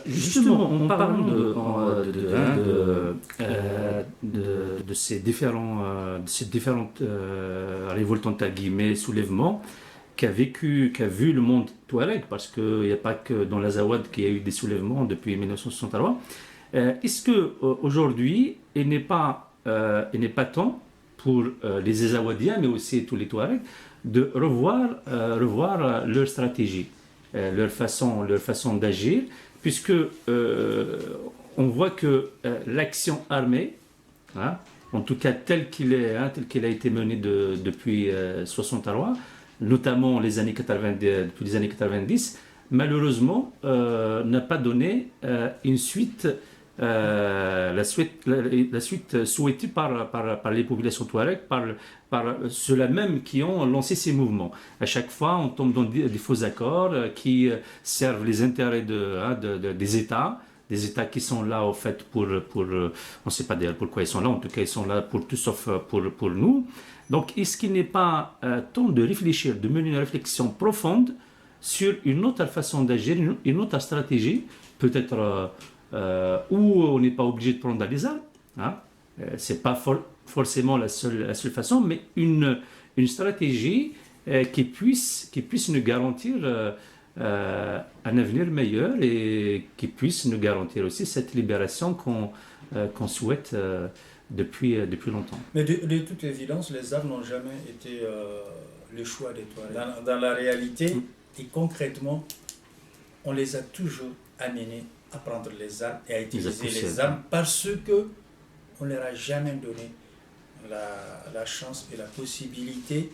Justement, en parlant de ces différentes révoltes entre guillemets, soulèvements qu'a vu le monde touareg, parce qu'il n'y a pas que dans l'Azawad qu'il y a eu des soulèvements depuis 1963. Est-ce que aujourd'hui, il n'est pas temps pour les Azawadiens, mais aussi tous les Touaregs, de revoir leur stratégie, leur façon d'agir, puisque on voit que l'action armée, hein, en tout cas telle qu'elle a été menée depuis 63, notamment depuis les années 90, malheureusement n'a pas donné une suite. La suite souhaitée par les populations touareg, par ceux-là même qui ont lancé ces mouvements. À chaque fois, on tombe dans des faux accords qui servent les intérêts des États qui sont là au fait pour on ne sait pas d'ailleurs pourquoi ils sont là, en tout cas ils sont là pour tout sauf pour nous. Donc est-ce qu'il n'est pas temps de réfléchir, de mener une réflexion profonde sur une autre façon d'agir, une autre stratégie, peut-être où on n'est pas obligé de prendre les armes, hein? C'est pas forcément la seule façon, mais une stratégie qui puisse nous garantir un avenir meilleur et qui puisse nous garantir aussi cette libération qu'on souhaite depuis longtemps. Mais de toute évidence, les armes n'ont jamais été le choix des Touaregs. Dans la réalité, et concrètement, on les a toujours amenés à prendre les armes et à utiliser les armes parce que on ne leur a jamais donné la chance et la possibilité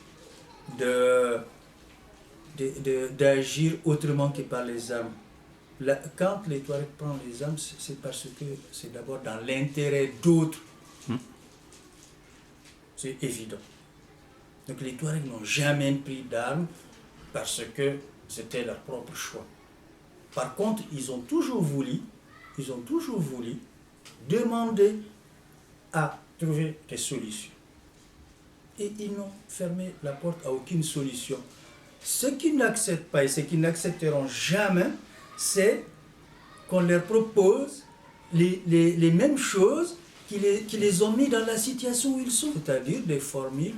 d'agir autrement que par les armes. Quand les Touaregs prennent les armes, c'est parce que c'est d'abord dans l'intérêt d'autres. C'est évident. Donc les Touaregs n'ont jamais pris d'armes parce que c'était leur propre choix. Par contre, ils ont toujours voulu demander à trouver des solutions. Et ils n'ont fermé la porte à aucune solution. Ce qu'ils n'acceptent pas et ce qu'ils n'accepteront jamais, c'est qu'on leur propose les mêmes choses qui les ont mis dans la situation où ils sont. C'est-à-dire des formules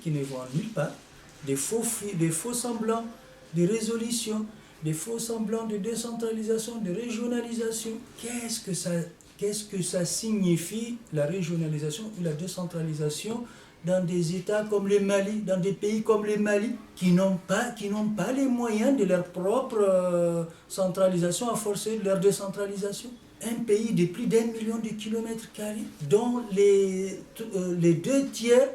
qui ne vont nulle part, des faux semblants de résolution, des faux semblants de décentralisation, de régionalisation. Qu'est-ce que ça signifie, la régionalisation ou la décentralisation dans des États comme le Mali, dans des pays comme le Mali, qui n'ont pas les moyens de leur propre centralisation à forcer leur décentralisation? Un pays de plus d'1 million de kilomètres carrés, dont les 2 tiers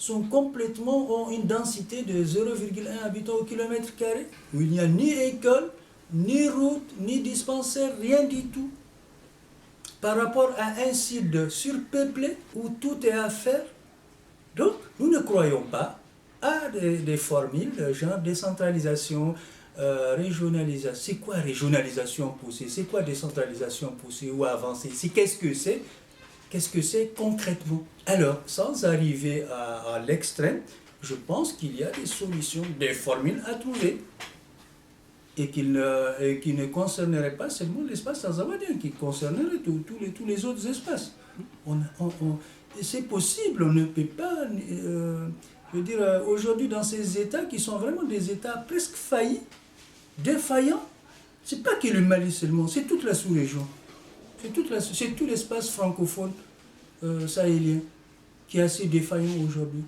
ont une densité de 0,1 habitants au kilomètre carré, où il n'y a ni école, ni route, ni dispensaire, rien du tout. Par rapport à un site surpeuplé où tout est à faire. Donc, nous ne croyons pas à des formules genre décentralisation, régionalisation. C'est quoi régionalisation poussée? C'est quoi décentralisation poussée ou avancée? Qu'est-ce que c'est concrètement? Alors, sans arriver à l'extrême, je pense qu'il y a des solutions, des formules à trouver et qui ne concerneraient pas seulement l'espace azawadien, qui concerneraient tous les autres espaces. C'est possible, on ne peut pas... je veux dire, aujourd'hui, dans ces États qui sont vraiment des États presque faillis, défaillants, c'est pas que le Mali seulement, c'est toute la sous-région. C'est tout l'espace francophone sahélien qui est assez défaillant aujourd'hui.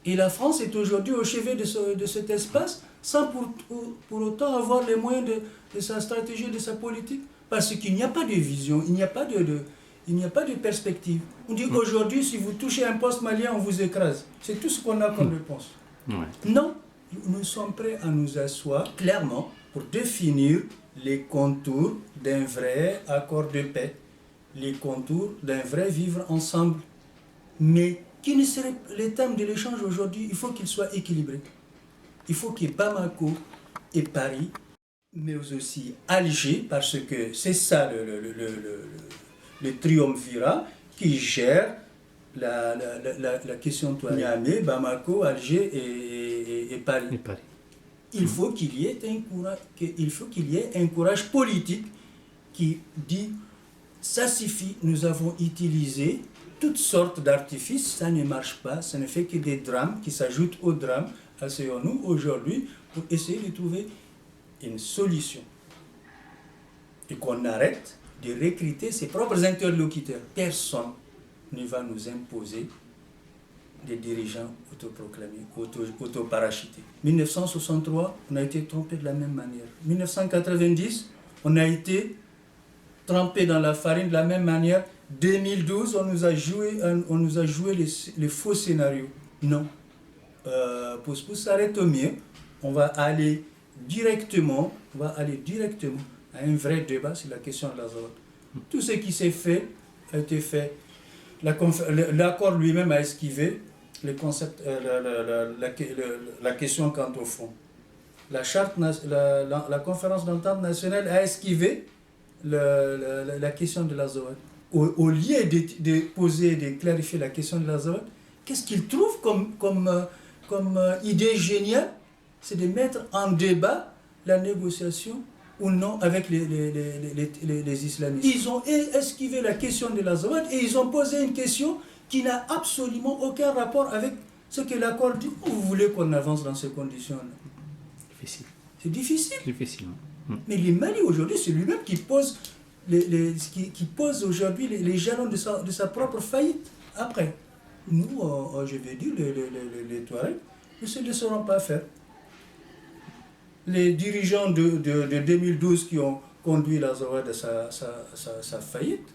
Et la France est aujourd'hui au chevet de cet espace sans pour autant avoir les moyens de sa stratégie, de sa politique. Parce qu'il n'y a pas de vision, il n'y a pas de perspective. On dit qu'aujourd'hui, si vous touchez un poste malien, on vous écrase. C'est tout ce qu'on a comme réponse. Non, nous sommes prêts à nous asseoir clairement pour définir les contours d'un vrai accord de paix, les contours d'un vrai vivre ensemble. Mais qui ne serait le thème de l'échange aujourd'hui, il faut qu'il soit équilibré. Il faut qu'il y ait Bamako et Paris, mais aussi Alger, parce que c'est ça le triumvirat qui gère la question de Niamey, Bamako, Alger et Paris. Il faut qu'il y ait un courage politique qui dit ça suffit, nous avons utilisé toutes sortes d'artifices, ça ne marche pas, ça ne fait que des drames qui s'ajoutent aux drames. Asseyons-nous aujourd'hui pour essayer de trouver une solution et qu'on arrête de recruter ses propres interlocuteurs. Personne ne va nous imposer des dirigeants autoproclamés, autoparachutés. 1963, on a été trompé de la même manière. 1990, on a été trempé dans la farine de la même manière. 2012, on nous a joué les faux scénarios. Non. Pour s'arrêter au mieux, on va aller directement à un vrai débat sur la question de l'Azawad. Tout ce qui s'est fait a été fait. L'accord lui-même a esquivé le concept, la question quant au fond. La conférence d'entente nationale a esquivé la question de l'Azawad. Au lieu de poser et de clarifier la question de l'Azawad, qu'est-ce qu'ils trouvent comme idée géniale? C'est de mettre en débat la négociation ou non avec les islamistes. Ils ont esquivé la question de l'Azawad et ils ont posé une question qui n'a absolument aucun rapport avec ce que l'accord dit. Vous voulez qu'on avance dans ces conditions-là? Difficile. C'est difficile. Difficile. Mais le Mali aujourd'hui, c'est lui-même qui pose, qui pose aujourd'hui les jalons de sa propre faillite. Après, nous, je vais dire, les Touaregs ne se laisseront pas faire. Les dirigeants de 2012 qui ont conduit l'Azawad à sa faillite,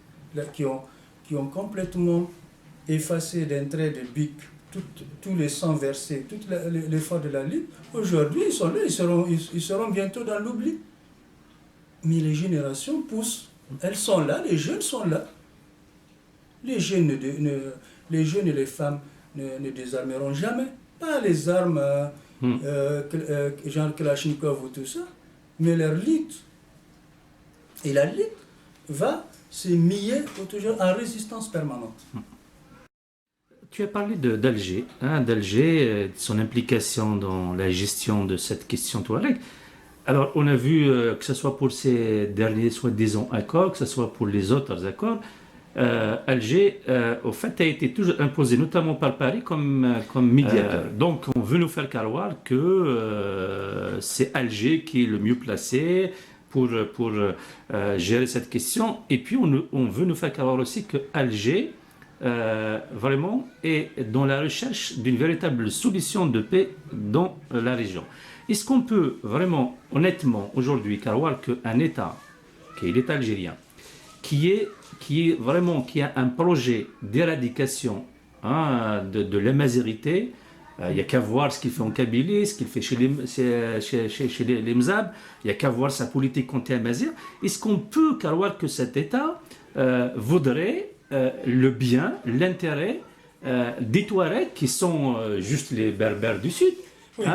qui ont complètement effacé d'un trait de bic tous les sangs versés, tout l'effort de la lutte, aujourd'hui ils sont là, ils seront bientôt dans l'oubli. Mais les générations poussent, elles sont là, les jeunes sont là. Les jeunes et les femmes ne désarmeront jamais. Pas les armes genre Kalachnikov ou tout ça, mais leur lutte. Et la lutte va se mier toujours en résistance permanente. Tu as parlé d'Alger, d'Alger, son implication dans la gestion de cette question touareg. Alors, on a vu que ce soit pour ces derniers soi-disant accords, que ce soit pour les autres accords, Alger, au fait, a été toujours imposé, notamment par Paris, comme médiateur. Donc, on veut nous faire croire que c'est Alger qui est le mieux placé pour gérer cette question. Et puis, on veut nous faire croire aussi que Alger, vraiment, est dans la recherche d'une véritable solution de paix dans la région. Est-ce qu'on peut vraiment, honnêtement, aujourd'hui, croire qu'un État, qui est l'État algérien, qui a un projet d'éradication de l'amazérité, il n'y a qu'à voir ce qu'il fait en Kabylie, ce qu'il fait chez les Mzab, il n'y a qu'à voir sa politique anti-amazir. Est-ce qu'on peut croire que cet État vaudrait le bien, l'intérêt des Touaregs, qui sont juste les Berbères du Sud? Oui.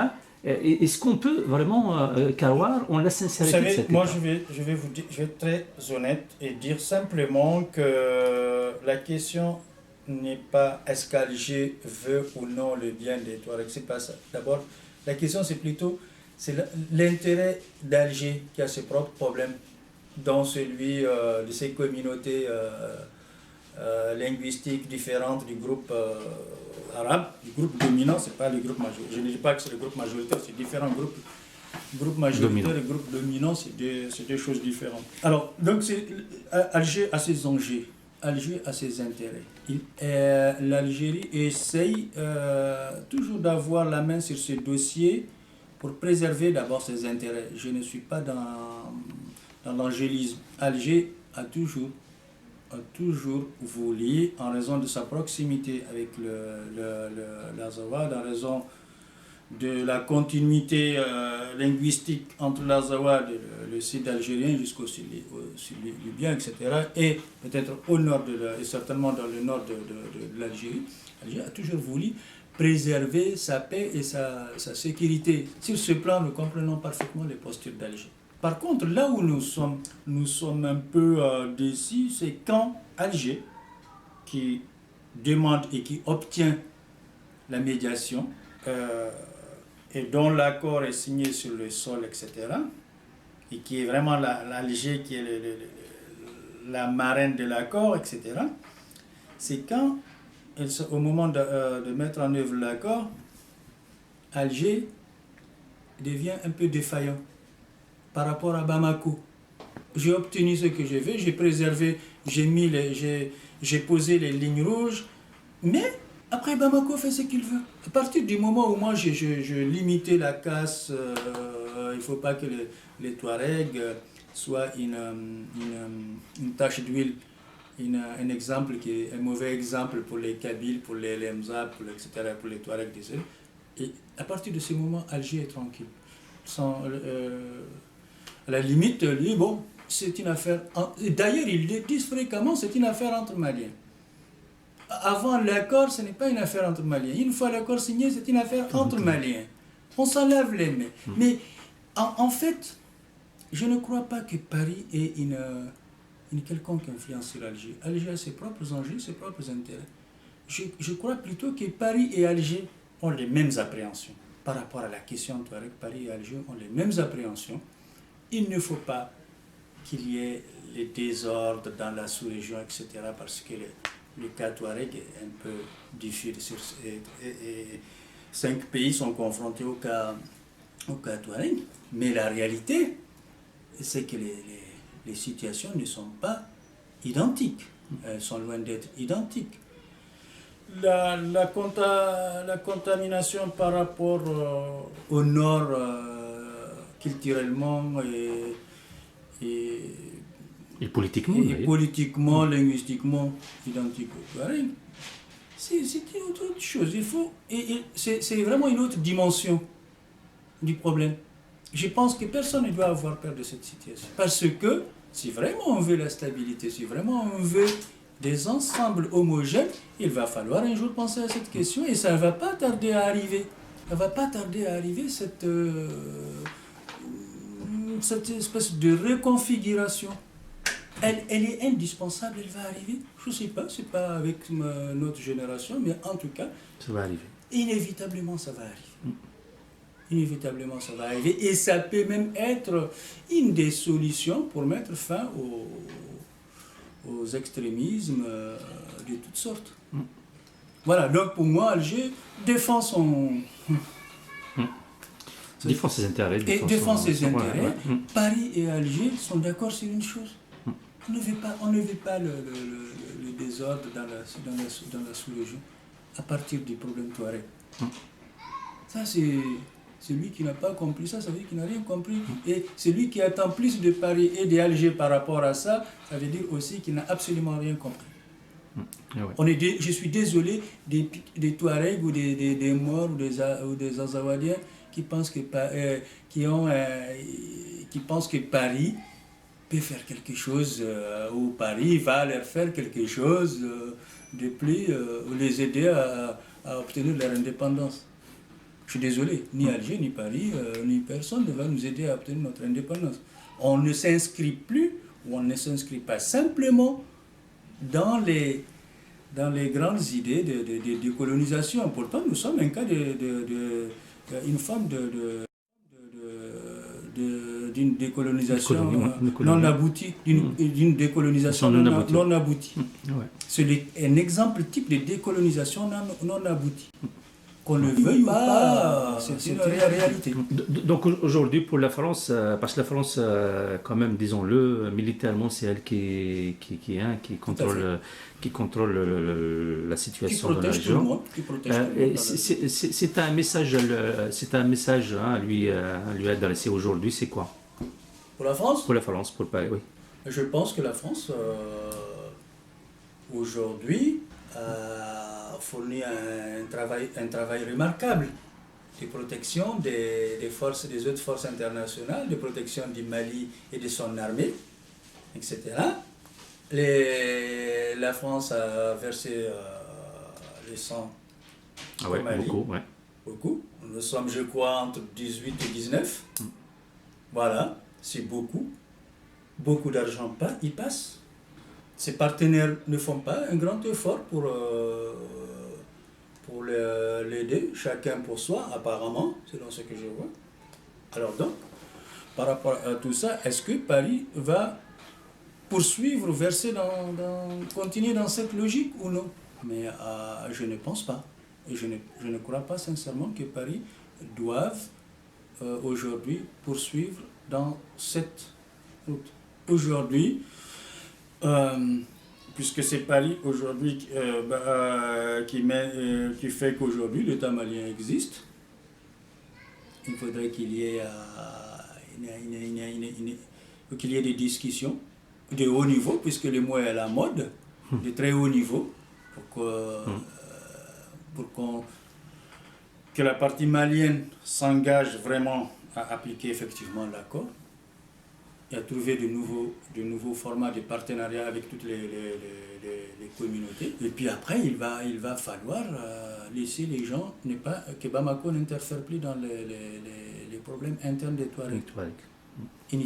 Est-ce qu'on peut vraiment croire en la sincérité de cet État? Moi, je vais être très honnête et dire simplement que la question n'est pas est-ce qu'Alger veut ou non le bien des Touaregs. C'est pas ça. D'abord, la question c'est plutôt l'intérêt d'Alger qui a ses propres problèmes, dont celui de ses communautés linguistiques différentes du groupe arabe, du groupe dominant, c'est pas le groupe majoritaire. Je ne dis pas que c'est le groupe majoritaire, c'est différents groupes Groupe majoritaire et groupe dominant, c'est deux choses différentes. Alors, donc, Alger a ses enjeux, Alger a ses intérêts. L'Algérie essaye toujours d'avoir la main sur ce dossier pour préserver d'abord ses intérêts. Je ne suis pas dans l'angélisme. Alger a toujours voulu, en raison de sa proximité avec l'Azawad, en raison de la continuité linguistique entre l'Azawad et le sud algérien jusqu'au sud libyen, etc. Et peut-être au nord, et certainement dans le nord de l'Algérie, Alger a toujours voulu préserver sa paix et sa sécurité. Sur ce plan, nous comprenons parfaitement les postures d'Alger. Par contre, là où nous sommes un peu déçus, c'est quand Alger, qui demande et qui obtient la médiation, et dont l'accord est signé sur le sol, etc., et qui est vraiment l'Alger qui est la marraine de l'accord, etc., c'est quand, au moment de mettre en œuvre l'accord, Alger devient un peu défaillant par rapport à Bamako. J'ai obtenu ce que je veux, j'ai préservé, j'ai posé les lignes rouges, mais après Bamako fait ce qu'il veut. À partir du moment où moi je limitais la casse, il ne faut pas que les Touaregs soient une tache d'huile, un exemple qui est un mauvais exemple pour les Kabyles, pour les Lemza, etc., pour les Touaregs, désolé. Et à partir de ce moment, Alger est tranquille. À la limite, lui, bon, c'est une affaire. D'ailleurs, ils le disent fréquemment, c'est une affaire entre Maliens. Avant l'accord, ce n'est pas une affaire entre Maliens. Une fois l'accord signé, c'est une affaire entre Maliens. On s'en lave les mains. Mais en fait, je ne crois pas que Paris ait une quelconque influence sur Alger. Alger a ses propres enjeux, ses propres intérêts. Je crois plutôt que Paris et Alger ont les mêmes appréhensions. Par rapport à la question Touareg, Paris et Alger ont les mêmes appréhensions. Il ne faut pas qu'il y ait les désordres dans la sous-région, etc., parce que le cas Touareg est un peu difficile. Et 5 pays sont confrontés au cas Touareg. Mais la réalité, c'est que les situations ne sont pas identiques. Elles sont loin d'être identiques. La contamination par rapport au nord, culturellement et politiquement, linguistiquement, identique au Touareg, c'est une autre chose. C'est vraiment une autre dimension du problème. Je pense que personne ne doit avoir peur de cette situation. Parce que si vraiment on veut la stabilité, si vraiment on veut des ensembles homogènes, il va falloir un jour penser à cette question et ça ne va pas tarder à arriver. Ça ne va pas tarder à arriver cette espèce de reconfiguration. Elle est indispensable, elle va arriver. Je ne sais pas, c'est pas avec notre génération, mais en tout cas, ça va arriver. Inévitablement, ça va arriver. Inévitablement, ça va arriver. Et ça peut même être une des solutions pour mettre fin aux extrémismes de toutes sortes. Voilà, donc pour moi, Alger défend défend ses intérêts. Défend ses intérêts. Ouais. Paris et Alger sont d'accord sur une chose. On ne veut pas le désordre dans la sous-région à partir du problème Touareg. Ça, c'est celui qui n'a pas compris ça, ça veut dire qu'il n'a rien compris. Et celui qui attend plus de Paris et d'Alger par rapport à ça, ça veut dire aussi qu'il n'a absolument rien compris. Je suis désolé des Touaregs ou des Maures ou des Azawadiens qui pensent que Paris peut faire quelque chose, ou Paris va leur faire quelque chose de plus, ou les aider à obtenir leur indépendance. Je suis désolé, ni Alger, ni Paris, ni personne ne va nous aider à obtenir notre indépendance. On ne s'inscrit plus, ou on ne s'inscrit pas simplement dans les grandes idées de décolonisation. Pourtant, nous sommes un cas une forme d'une décolonisation non aboutie, d'une décolonisation non aboutie. C'est un exemple type de décolonisation non aboutie. qu'on le veuille ou pas, c'est une réalité. Donc aujourd'hui pour la France, parce que la France, quand même, disons-le, militairement, c'est elle qui contrôle la situation de la région. C'est un message, à lui adresser aujourd'hui. C'est quoi? Pour la France? Pour la France, pour Paris, oui. Je pense que la France, aujourd'hui, fournit un travail remarquable de protection des autres forces internationales, de protection du Mali et de son armée, etc. La France a versé le sang au Mali. Beaucoup, ouais. Beaucoup. Nous sommes, je crois, entre 18 et 19. Voilà, c'est beaucoup. Beaucoup d'argent y passe. Ses partenaires ne font pas un grand effort pour l'aider, chacun pour soi, apparemment, selon ce que je vois. Alors donc, par rapport à tout ça, est-ce que Paris va poursuivre, continuer dans cette logique ou non? Mais je ne pense pas. Et je ne crois pas sincèrement que Paris doive aujourd'hui poursuivre dans cette route. Aujourd'hui, puisque c'est Paris aujourd'hui qui fait qu'aujourd'hui l'État malien existe, il faudrait qu'il y ait des discussions de haut niveau, puisque le mot est à la mode, de très haut niveau, que la partie malienne s'engage vraiment à appliquer effectivement l'accord et à trouver de nouveaux formats de partenariat avec toutes les communautés. Et puis après, il va falloir laisser les gens, que Bamako n'interfère plus dans les problèmes internes des Touaregs. Et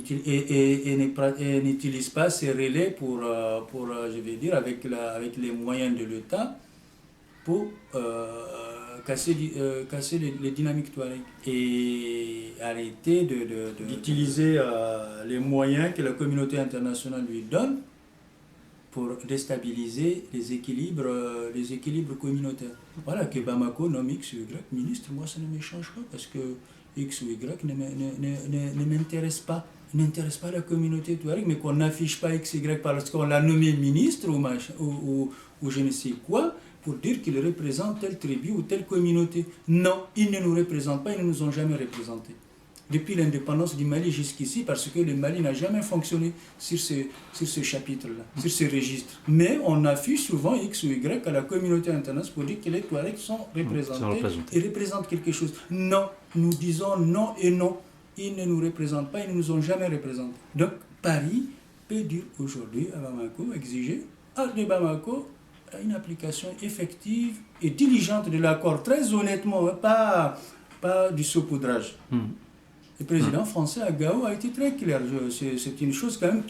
n'utilise pas ces relais pour je vais dire, avec les moyens de l'État pour casser les dynamiques Touareg et arrêter d'utiliser les moyens que la communauté internationale lui donne pour déstabiliser les équilibres communautaires. Voilà, que Bamako nomme X ou Y ministre, moi ça ne me change pas parce que X ou Y ne m'intéresse pas. Il n'intéresse pas la communauté touareg, mais qu'on n'affiche pas X, Y parce qu'on l'a nommé ministre ou je ne sais quoi, pour dire qu'il représente telle tribu ou telle communauté. Non, ils ne nous représentent pas, ils ne nous ont jamais représentés. Depuis l'indépendance du Mali jusqu'ici, parce que le Mali n'a jamais fonctionné sur ce chapitre-là, sur ce registre. Mais on affiche souvent X ou Y à la communauté internationale pour dire que les Touaregs sont représentés et représentent quelque chose. Non, nous disons non et non. Ils ne nous représentent pas, ils ne nous ont jamais représentés. Donc Paris peut dire aujourd'hui à Bamako, exiger de Bamako une application effective et diligente de l'accord, très honnêtement, pas du saupoudrage. Le président français à Gao a été très clair. C'est une chose quand même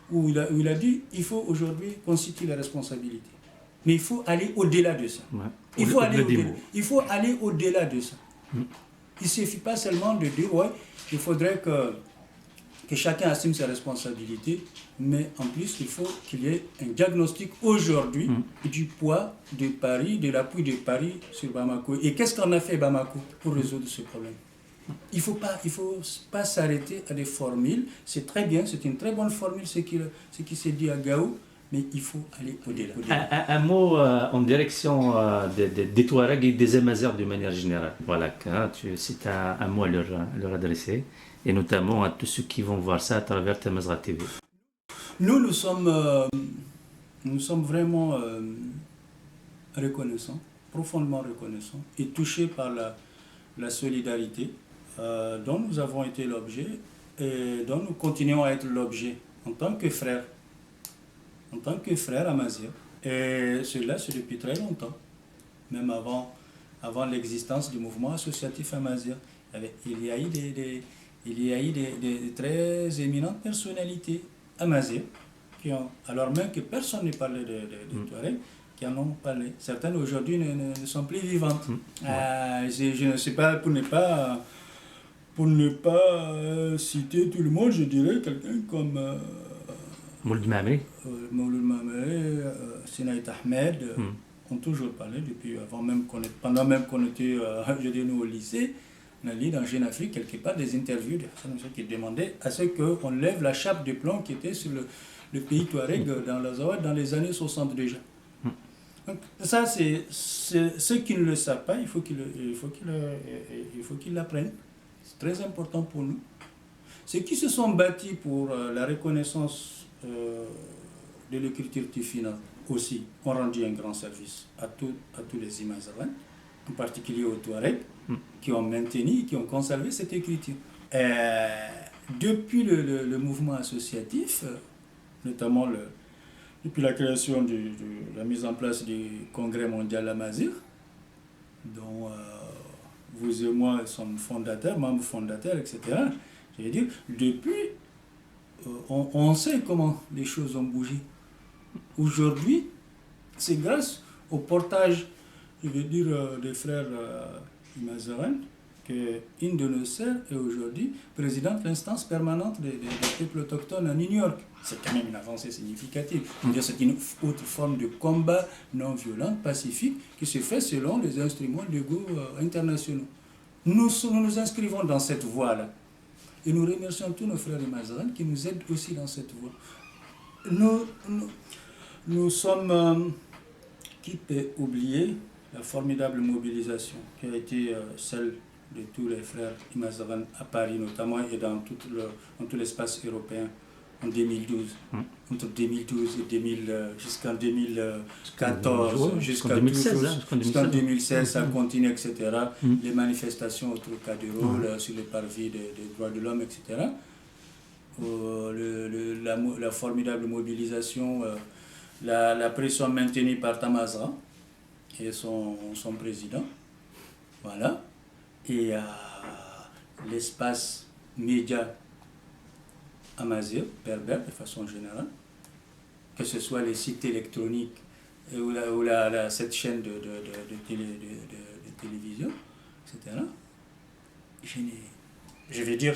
où il a dit il faut aujourd'hui constituer la responsabilité. Mais il faut aller au-delà de ça. Ouais. Il faut aller au-delà de ça. Il ne suffit pas seulement de dire ouais, il faudrait que chacun assume ses responsabilités, mais en plus il faut qu'il y ait un diagnostic aujourd'hui du poids de Paris, de l'appui de Paris sur Bamako. Et qu'est-ce qu'on a fait Bamako pour résoudre ce problème? Il faut pas s'arrêter à des formules. C'est très bien, c'est une très bonne formule ce qui s'est dit à Gao, mais il faut aller au-delà. Un mot en direction des Touaregs et des Amazigh de manière générale. Voilà, si tu as un mot à leur adresser, et notamment à tous ceux qui vont voir ça à travers Tamazight TV. Nous sommes vraiment reconnaissants, profondément reconnaissants, et touchés par la solidarité dont nous avons été l'objet et dont nous continuons à être l'objet en tant que frères Amazigh. Et cela, c'est depuis très longtemps, même avant l'existence du mouvement associatif Amazigh. Il y a eu des très éminentes personnalités Amazigh qui ont, alors même que personne ne parlait de Touareg, qui en ont parlé. Certaines aujourd'hui ne sont plus vivantes. Je ne sais pas, pour ne pas citer tout le monde, je dirais quelqu'un comme Mouloud Mamri, Sinaït Ahmed, ont toujours parlé, depuis avant même pendant même qu'on était, je dis nous, au lycée, on a lu dans Jeune Afrique quelque part des interviews de personnes qui demandaient à ce qu'on lève la chape de plomb qui était sur le pays Touareg dans l'Azawad dans les années 60 déjà. Donc, ça, c'est ceux qui ne le savent pas, il faut qu'ils l'apprennent. C'est très important pour nous. Ceux qui se sont bâtis pour la reconnaissance de l'écriture tifina aussi ont rendu un grand service à tous les Imazawan, en particulier aux Touaregs, qui ont maintenu, qui ont conservé cette écriture. Depuis le mouvement associatif, notamment depuis la création de la mise en place du Congrès mondial Amazigh, dont vous et moi sommes fondateurs, membres fondateurs, etc. Je veux dire, depuis, on sait comment les choses ont bougé. Aujourd'hui, c'est grâce au portage, je veux dire, des frères Imazawan, qu'une de nos sœurs est aujourd'hui présidente de l'instance permanente des peuples autochtones à New York. C'est quand même une avancée significative. C'est une autre forme de combat non violent, pacifique, qui se fait selon les instruments légaux internationaux. Nous nous inscrivons dans cette voie-là. Et nous remercions tous nos frères Imazawan qui nous aident aussi dans cette voie. Nous sommes... qui peut oublier la formidable mobilisation qui a été celle de tous les frères Imazawan à Paris notamment et dans tout l'espace européen en 2012. Entre 2012 et jusqu'en 2014, jusqu'en 2016, ça continue, etc. Les manifestations au Trocadéro, sur les parvis des droits de l'homme, etc. La formidable mobilisation, la pression maintenue par Tamaza et son président. Voilà. Et l'espace média amazigh, berbère de façon générale, que ce soit les sites électroniques ou cette chaîne de télévision, etc. Je vais dire,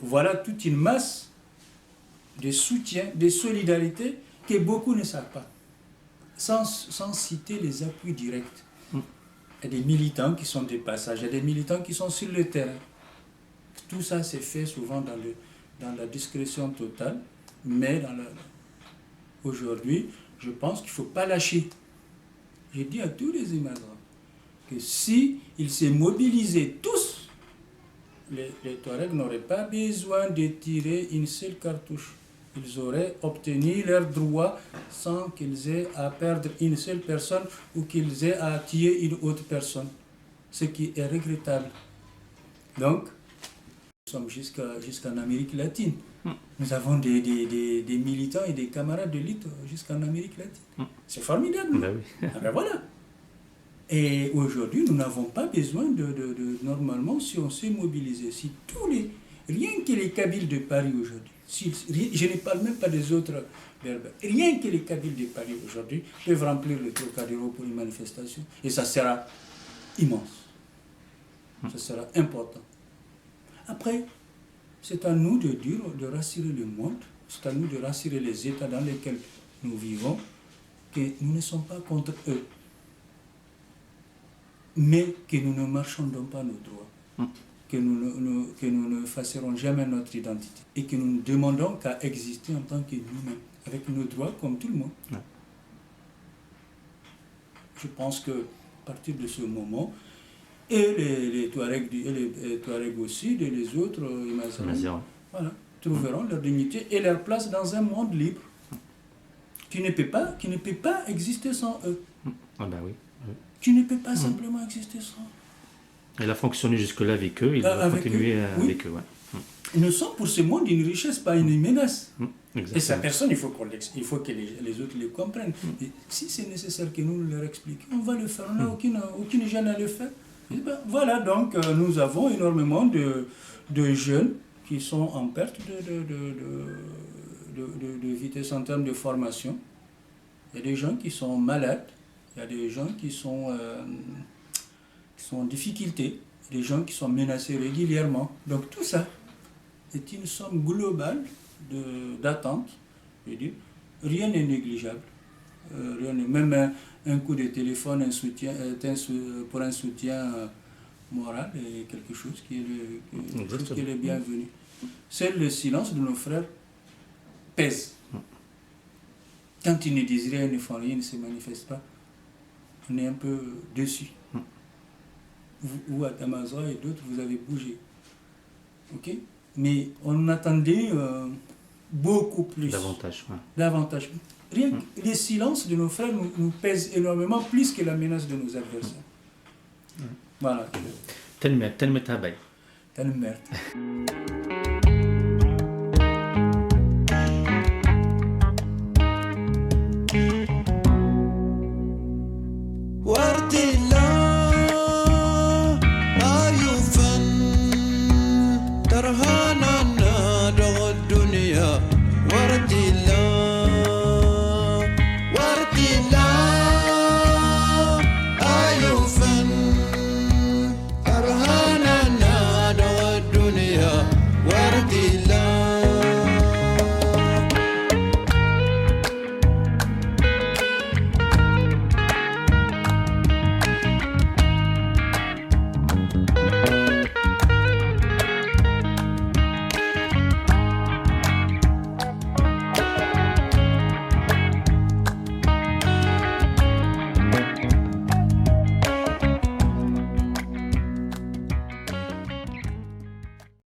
voilà toute une masse de soutien, de solidarité que beaucoup ne savent pas, sans citer les appuis directs. Il y a des militants qui sont des passages, il y a des militants qui sont sur le terrain. Tout ça s'est fait souvent dans la discrétion totale, mais aujourd'hui, je pense qu'il ne faut pas lâcher. J'ai dit à tous les Imazawan que si ils se mobilisaient tous, les Touaregs n'auraient pas besoin de tirer une seule cartouche. Ils auraient obtenu leurs droits sans qu'ils aient à perdre une seule personne ou qu'ils aient à tuer une autre personne, ce qui est regrettable. Donc, nous sommes jusqu'en Amérique latine. Nous avons des militants et des camarades de lutte jusqu'en Amérique latine. C'est formidable. Ben oui. Ah ben voilà. Et aujourd'hui, nous n'avons pas besoin normalement, si on s'est mobilisé, si rien que les Kabyles de Paris aujourd'hui, je ne parle même pas des autres berbères, rien que les Kabyles de Paris aujourd'hui peuvent remplir le Trocadéro pour une manifestation, et ça sera immense. Ça sera important. Après, c'est à nous de rassurer le monde, c'est à nous de rassurer les États dans lesquels nous vivons, que nous ne sommes pas contre eux, mais que nous ne marchandons pas nos droits, que nous ne effacerons jamais notre identité, et que nous ne demandons qu'à exister en tant que nous-mêmes, avec nos droits comme tout le monde. Je pense qu'à partir de ce moment, et les Touaregs aussi, et les autres Imazawan, voilà, trouveront leur dignité et leur place dans un monde libre qui ne peut pas exister sans eux. Ah ben oui. Qui ne peut pas simplement exister sans eux. Il a fonctionné jusque-là avec eux, il va continuer avec eux. Ouais. Nous sommes pour ce monde une richesse, pas une menace. Exactement. Et ça, personne, il faut que les autres le comprennent. Et si c'est nécessaire que nous leur expliquions, on va le faire. On n'a aucune gêne à le faire. Et ben, voilà, donc nous avons énormément de jeunes qui sont en perte de vitesse en termes de formation. Il y a des gens qui sont malades, il y a des gens qui sont en difficulté, des gens qui sont menacés régulièrement. Donc tout ça est une somme globale d'attente. Je veux dire, rien n'est négligeable. rien, même un coup de téléphone, un soutien, pour un soutien moral est quelque chose qui est le bienvenu. Seul le silence de nos frères pèse. Quand ils ne disent rien, ils ne font rien, ils ne se manifestent pas, on est un peu dessus. Vous, à Tamazoa et d'autres, vous avez bougé. Ok? Mais on attendait beaucoup plus. Davantage. Ouais. Davantage. Rien que les silences de nos frères nous pèsent énormément, plus que la menace de nos adversaires. Voilà. Tellement, tellement tabac. Tellement merde.